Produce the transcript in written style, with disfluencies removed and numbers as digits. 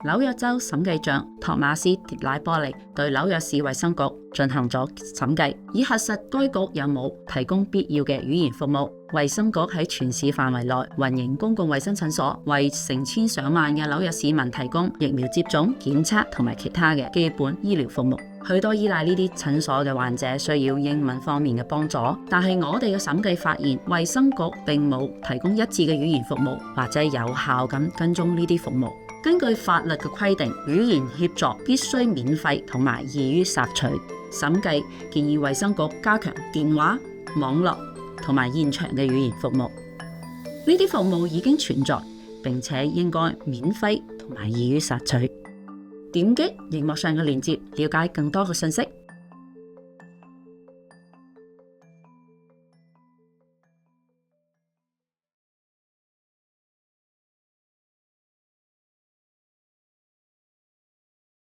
紐約州審計長托馬斯·迭拉波利對紐約市衛生局進行咗審計，以核實該局有冇提供必要嘅語言服務。衛生局喺全市範圍內運營公共衛生診所，為成千上萬嘅紐約市民提供疫苗接種、檢測同埋其他嘅基本醫療服務。許多依賴呢啲診所嘅患者需要英文方面嘅幫助，但係我哋嘅審計發現，衛生局並冇提供一致嘅語言服務，或者有效咁跟蹤呢啲服務。根據法律嘅規定，語言協助必須免費同埋易於索取。審計建議衛生局加強電話、網絡同埋現場嘅語言服務。呢啲服務已經存在，並且應該免費同埋易於索取。點擊熒幕上嘅鏈接，了解更多嘅信息。